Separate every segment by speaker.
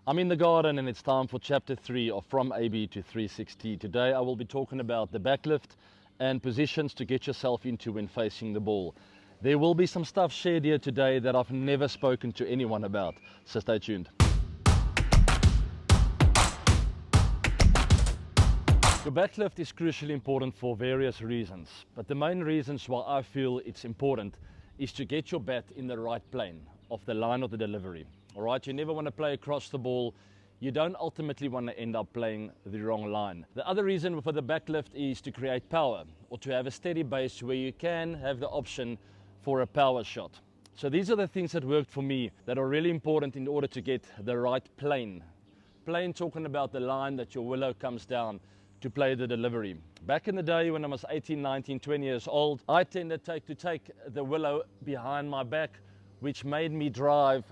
Speaker 1: I'm in the garden and it's time for chapter 3 of From AB to 360. Today I will be talking about the backlift and positions to get yourself into when facing the ball. There will be some stuff shared here today that I've never spoken to anyone about, so stay tuned. Your backlift is crucially important for various reasons, but the main reasons why I feel it's important is to get your bat in the right plane of the line of the delivery. All right, you never want to play across the ball. You don't ultimately want to end up playing the wrong line. The other reason for the backlift is to create power or to have a steady base where you can have the option for a power shot. So these are the things that worked for me that are really important in order to get the right plane. Plane talking about the line that your willow comes down to play the delivery. Back in the day when I was 18, 19, 20 years old, I tended to take the willow behind my back, which made me drive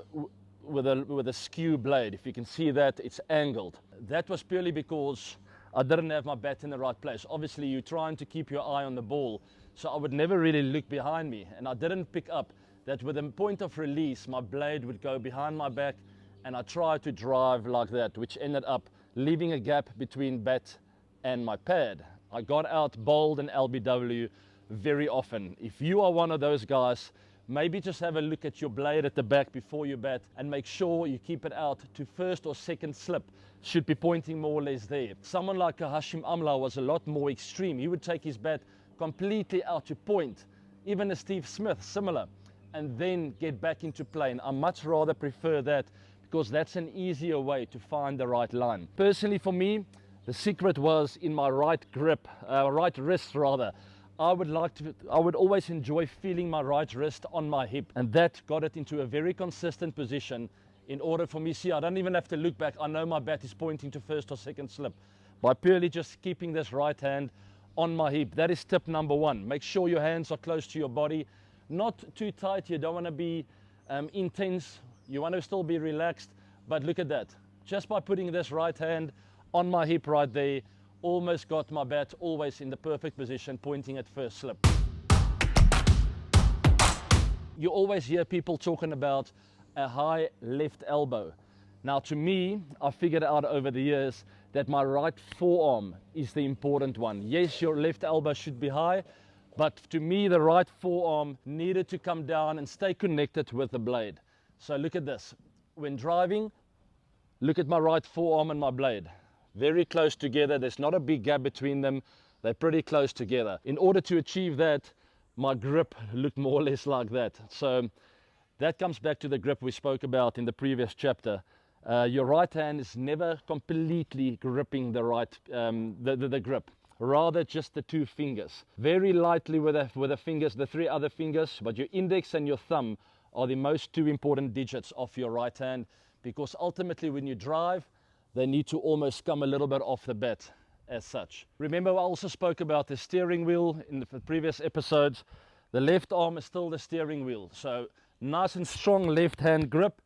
Speaker 1: with a skew blade. If you can see that, it's angled. That was purely because I didn't have my bat in the right place. Obviously, you're trying to keep your eye on the ball, so I would never really look behind me. And I didn't pick up that with a point of release, my blade would go behind my back, and I tried to drive like that, which ended up leaving a gap between bat and my pad. I got out bowled and LBW very often. If you are one of those guys, maybe just have a look at your blade at the back before you bat and make sure you keep it out to first or second slip. Should be pointing more or less there. Someone like Hashim Amla was a lot more extreme. He would take his bat completely out to point. Even a Steve Smith, similar, and then get back into plane. I much rather prefer that because that's an easier way to find the right line. Personally for me, the secret was in my right grip, right wrist rather. I would always enjoy feeling my right wrist on my hip, and that got it into a very consistent position in order for me. See, I don't even have to look back. I know my bat is pointing to first or second slip by purely just keeping this right hand on my hip. That is tip number one. Make sure your hands are close to your body, not too tight. You don't want to be intense. You want to still be relaxed, but look at that. Just by putting this right hand on my hip right there, almost got my bat always in the perfect position, pointing at first slip. You always hear people talking about a high left elbow. Now to me, I figured out over the years that my right forearm is the important one. Yes, your left elbow should be high, but to me, the right forearm needed to come down and stay connected with the blade. So look at this. When driving, look at my right forearm and my blade. Very close together. There's not a big gap between them. They're pretty close together. In order to achieve that, my grip looked more or less like that. So that comes back to the grip we spoke about in the previous chapter. Your right hand is never completely gripping the the grip. Rather just the two fingers. Very lightly with the fingers, the three other fingers, but your index and your thumb are the most two important digits of your right hand, because ultimately when you drive, they need to almost come a little bit off the bat as such. Remember, I also spoke about the steering wheel in the previous episodes. The left arm is still the steering wheel. So nice and strong left hand grip,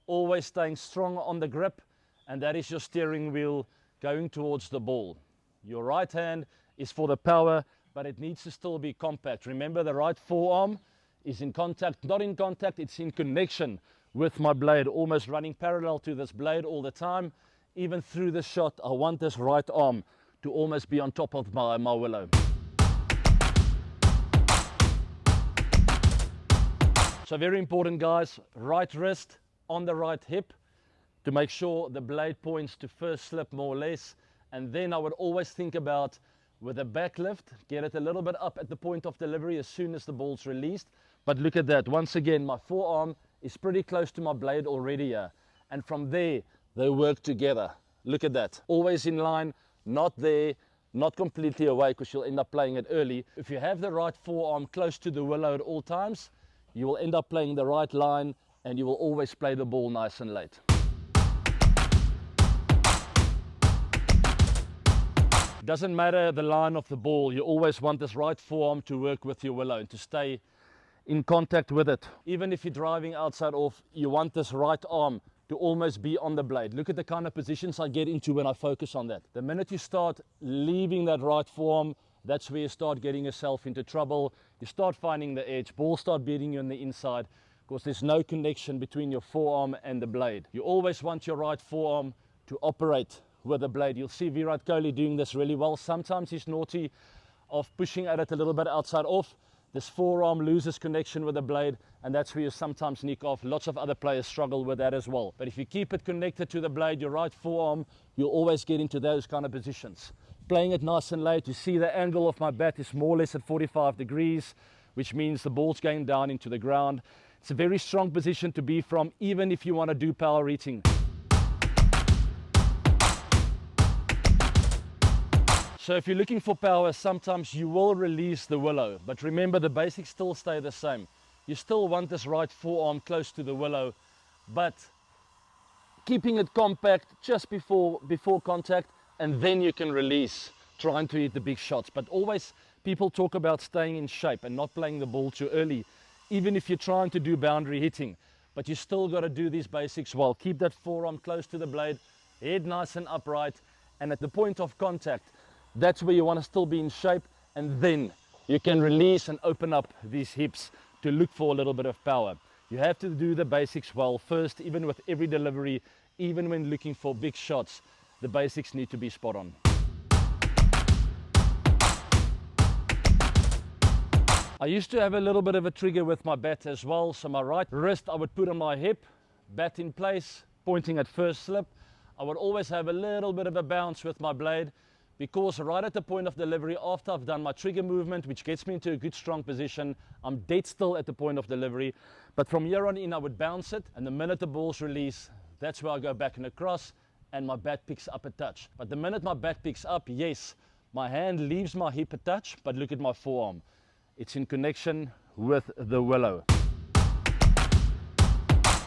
Speaker 1: always staying strong on the grip, and that is your steering wheel going towards the ball. Your right hand is for the power, but it needs to still be compact. Remember, the right forearm is in contact, not in contact, it's in connection with my blade, almost running parallel to this blade all the time. Even through the shot, I want this right arm to almost be on top of my willow. So very important, guys, right wrist on the right hip to make sure the blade points to first slip more or less. And then I would always think about with a backlift, get it a little bit up at the point of delivery as soon as the ball's released. But look at that, once again, my forearm is pretty close to my blade already here. And from there, they work together. Look at that. Always in line, not there, not completely away, because you'll end up playing it early. If you have the right forearm close to the willow at all times, you will end up playing the right line and you will always play the ball nice and late. Doesn't matter the line of the ball, you always want this right forearm to work with your willow and to stay in contact with it. Even if you're driving outside off, you want this right arm to almost be on the blade. Look at the kind of positions I get into when I focus on that. The minute you start leaving that right forearm, that's where you start getting yourself into trouble. You start finding the edge, ball start beating you on the inside. because there's no connection between your forearm and the blade. You always want your right forearm to operate with the blade. You'll see Virat Kohli doing this really well. Sometimes he's naughty of pushing at it a little bit outside off. This forearm loses connection with the blade, and that's where you sometimes nick off. Lots of other players struggle with that as well. But if you keep it connected to the blade, your right forearm, you'll always get into those kind of positions. Playing it nice and late, you see the angle of my bat is more or less at 45 degrees, which means the ball's going down into the ground. It's a very strong position to be from, even if you want to do power hitting. So if you're looking for power, sometimes you will release the willow, but remember the basics still stay the same. You still want this right forearm close to the willow, but keeping it compact just before contact, and then you can release, trying to hit the big shots. But always people talk about staying in shape and not playing the ball too early, even if you're trying to do boundary hitting. But you still got to do these basics well. Keep that forearm close to the blade, head nice and upright, and at the point of contact, that's where you want to still be in shape, and then you can release and open up these hips to look for a little bit of power. You have to do the basics well first, even with every delivery, even when looking for big shots. The basics need to be spot on. I used to have a little bit of a trigger with my bat as well. So my right wrist I would put on my hip, bat in place, pointing at first slip. I would always have a little bit of a bounce with my blade, because right at the point of delivery, after I've done my trigger movement, which gets me into a good strong position, I'm dead still at the point of delivery. But from here on in, I would bounce it, and the minute the ball's released, that's where I go back and across, and my bat picks up a touch. But the minute my bat picks up, yes, my hand leaves my hip a touch, but look at my forearm. It's in connection with the willow.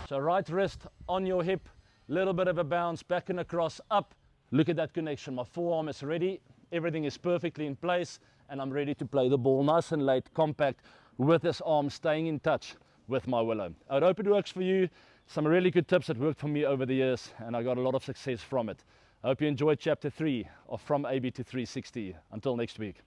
Speaker 1: So right wrist on your hip, little bit of a bounce, back and across, up. Look at that connection. My forearm is ready. Everything is perfectly in place, and I'm ready to play the ball nice and late, compact, with this arm staying in touch with my willow. I hope it works for you. Some really good tips that worked for me over the years, and I got a lot of success from it. I hope you enjoyed chapter 3 of From AB to 360. Until next week.